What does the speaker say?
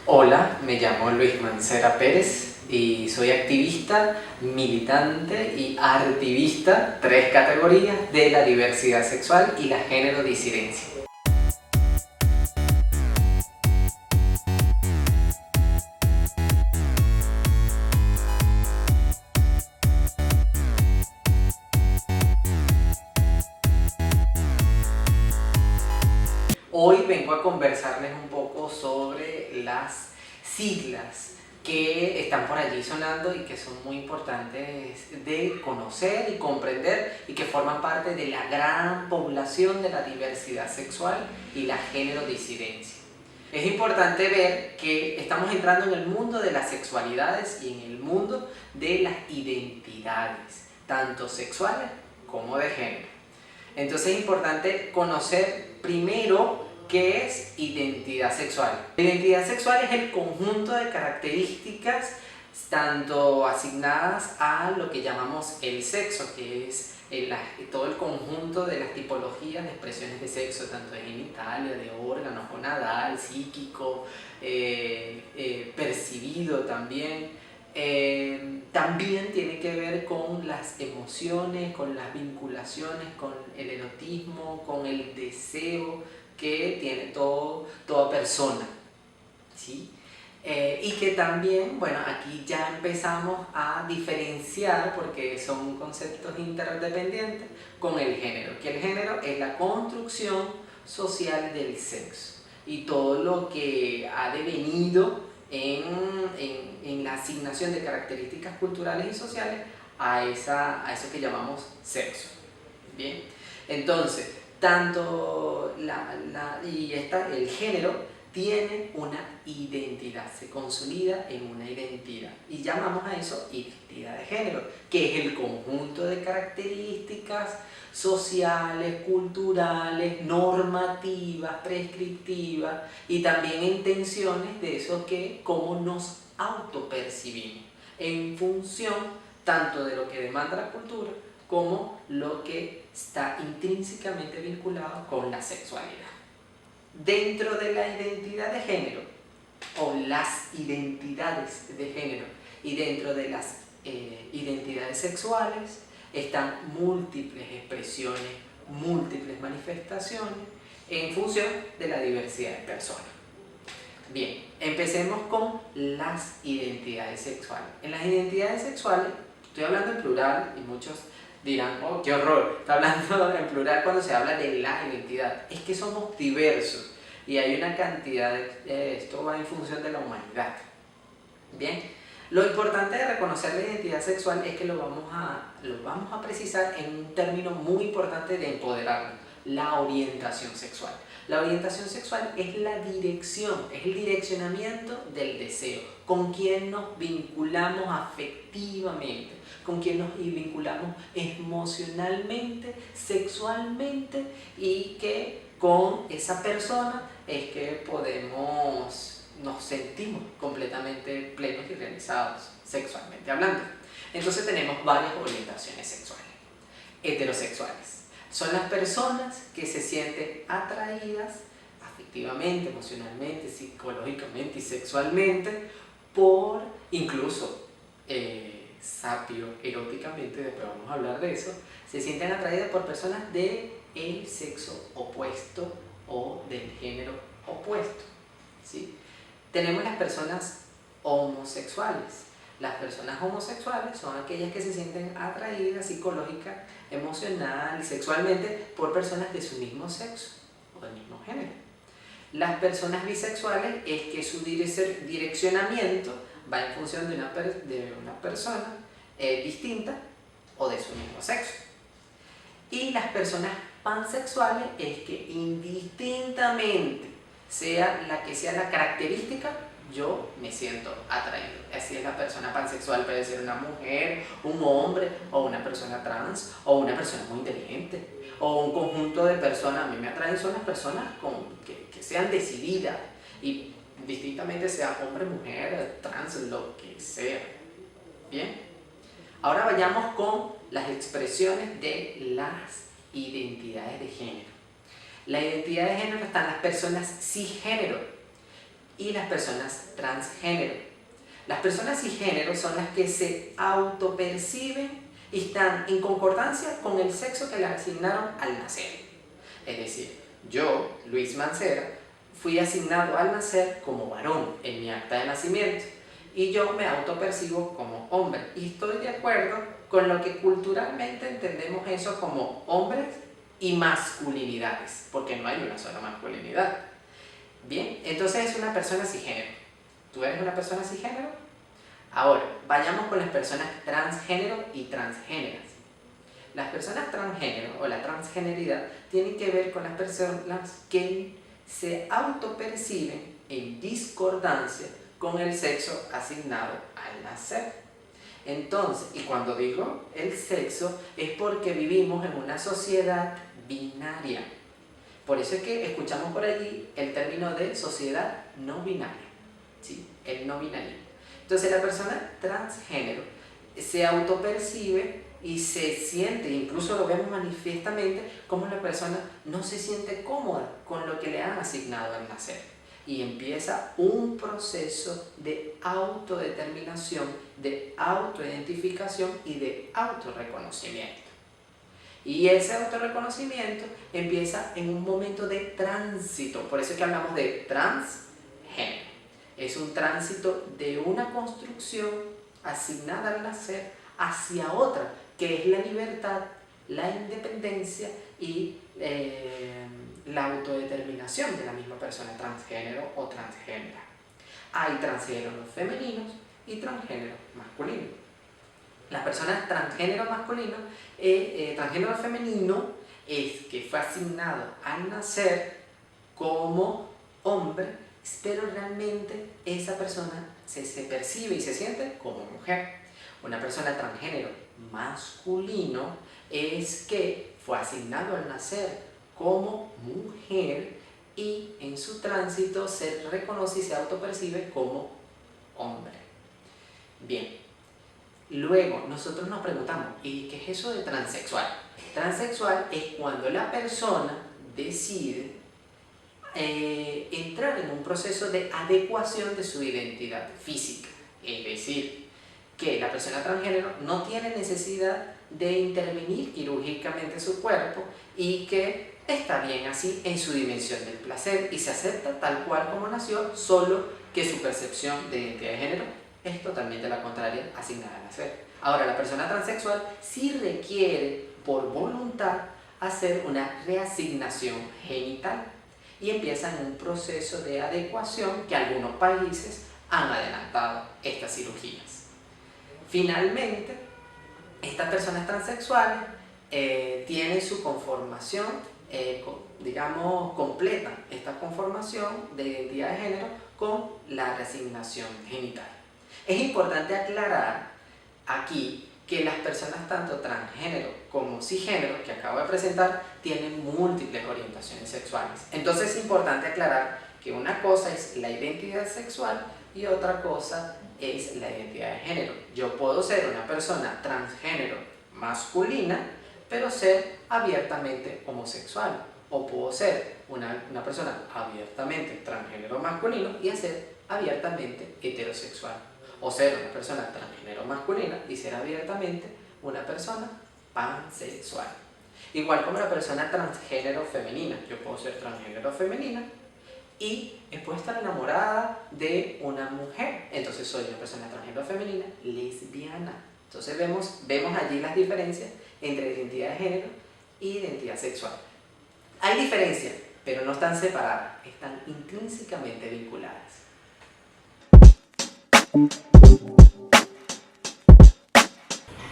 Hola, me llamo Luis Mancera Pérez y soy activista, militante y artivista, tres categorías de la diversidad sexual y la género disidencia. Hoy vengo a conversarles un poco sobre las siglas que están por allí sonando y que son muy importantes de conocer y comprender y que forman parte de la gran población de la diversidad sexual y la género disidencia. Es importante ver que estamos entrando en el mundo de las sexualidades y en el mundo de las identidades, tanto sexuales como de género. Entonces es importante conocer primero qué es identidad sexual. La identidad sexual es el conjunto de características tanto asignadas a lo que llamamos el sexo, que es todo el conjunto de las tipologías de expresiones de sexo, tanto de genitalia, de órganos, gonadal, psíquico, percibido también. También tiene que ver con las emociones, con las vinculaciones, con el erotismo, con el deseo que tiene toda persona, ¿sí? Y que también, bueno, aquí ya empezamos a diferenciar, porque son conceptos interdependientes, con el género, que el género es la construcción social del sexo y todo lo que ha devenido en la asignación de características culturales y sociales a eso que llamamos sexo. Bien, entonces, el género tiene una identidad, se consolida en una identidad y llamamos a eso identidad de género, que es el conjunto de características sociales, culturales, normativas, prescriptivas y también intenciones de eso que cómo nos autopercibimos en función tanto de lo que demanda la cultura como lo que está intrínsecamente vinculado con la sexualidad. Dentro de la identidad de género o las identidades de género y dentro de las identidades sexuales están múltiples expresiones, múltiples manifestaciones en función de la diversidad de personas. Bien, empecemos con las identidades sexuales. En las identidades sexuales, estoy hablando en plural y muchos dirán, oh, qué horror, está hablando en plural cuando se habla de la identidad. Es que somos diversos y hay una cantidad esto va en función de la humanidad. Bien, lo importante de reconocer la identidad sexual es que lo vamos a precisar en un término muy importante de empoderarnos, la orientación sexual. La orientación sexual es la dirección, es el direccionamiento del deseo, con quién nos vinculamos afectivamente, con quién nos vinculamos emocionalmente, sexualmente y que con esa persona es que nos sentimos completamente plenos y realizados sexualmente hablando. Entonces tenemos varias orientaciones sexuales. Heterosexuales son las personas que se sienten atraídas afectivamente, emocionalmente, psicológicamente y sexualmente por, incluso sapio-eróticamente, después vamos a hablar de eso, se sienten atraídas por personas del sexo opuesto o del género opuesto, ¿sí? Tenemos las personas homosexuales. Las personas homosexuales son aquellas que se sienten atraídas psicológica, emocional y sexualmente por personas de su mismo sexo o del mismo género. Las personas bisexuales es que su direccionamiento va en función de una persona distinta o de su mismo sexo. Y las personas pansexuales es que indistintamente sea la característica, yo me siento atraído. Así es, la persona pansexual puede ser una mujer, un hombre, o una persona trans, o una persona muy inteligente, o un conjunto de personas. A mí me atraen son las personas que sean decididas, y distintamente sea hombre, mujer, trans, lo que sea. Bien, ahora vayamos con las expresiones de las identidades de género. la identidad de género están las personas cisgénero y las personas transgénero. Las personas cisgénero son las que se autoperciben y están en concordancia con el sexo que le asignaron al nacer. Es decir, yo, Luis Mancera, fui asignado al nacer como varón en mi acta de nacimiento y yo me autopercibo como hombre y estoy de acuerdo con lo que culturalmente entendemos eso como hombres y masculinidades, porque no hay una sola masculinidad. Bien, entonces es una persona cisgénero. ¿Tú eres una persona cisgénero? Ahora, vayamos con las personas transgénero y transgéneras. Las personas transgénero o la transgeneridad tienen que ver con las personas que se autoperciben en discordancia con el sexo asignado al nacer. Entonces, y cuando digo el sexo, es porque vivimos en una sociedad binaria. Por eso es que escuchamos por allí el término de sociedad no binaria, ¿sí? El no binario. Entonces la persona transgénero se autopercibe y se siente, incluso lo vemos manifiestamente, como la persona no se siente cómoda con lo que le han asignado al nacer. Y empieza un proceso de autodeterminación, de autoidentificación y de autorreconocimiento. Y ese autorreconocimiento empieza en un momento de tránsito, por eso es que hablamos de transgénero. Es un tránsito de una construcción asignada al nacer hacia otra, que es la libertad, la independencia y la autodeterminación de la misma persona transgénero o transgénera. Hay transgéneros femeninos y transgéneros masculinos. Las personas transgénero masculino, transgénero femenino es que fue asignado al nacer como hombre, pero realmente esa persona se percibe y se siente como mujer. Una persona transgénero masculino es que fue asignado al nacer como mujer y en su tránsito se reconoce y se autopercibe como hombre. Bien, luego nosotros nos preguntamos, ¿y qué es eso de transexual? Transexual es cuando la persona decide entrar en un proceso de adecuación de su identidad física, es decir, que la persona transgénero no tiene necesidad de intervenir quirúrgicamente su cuerpo y que está bien así en su dimensión del placer y se acepta tal cual como nació, solo que su percepción de identidad de género es totalmente la contraria asignada al nacer. Ahora, la persona transexual sí requiere por voluntad hacer una reasignación genital y empieza en un proceso de adecuación que algunos países han adelantado estas cirugías. Finalmente, estas personas transexuales tienen su conformación, digamos, completa esta conformación de identidad de género con la reasignación genital. Es importante aclarar aquí que las personas tanto transgénero como cisgénero que acabo de presentar tienen múltiples orientaciones sexuales. Entonces es importante aclarar que una cosa es la identidad sexual y otra cosa es la identidad de género. Yo puedo ser una persona transgénero masculina, pero ser abiertamente homosexual. O puedo ser una persona abiertamente transgénero masculino y ser abiertamente heterosexual. O ser una persona transgénero masculina y ser abiertamente una persona pansexual. Igual como la persona transgénero femenina. Yo puedo ser transgénero femenina y puedo estar enamorada de una mujer. Entonces soy una persona transgénero femenina lesbiana. Entonces vemos allí las diferencias entre identidad de género y identidad sexual. Hay diferencias, pero no están separadas, están intrínsecamente vinculadas.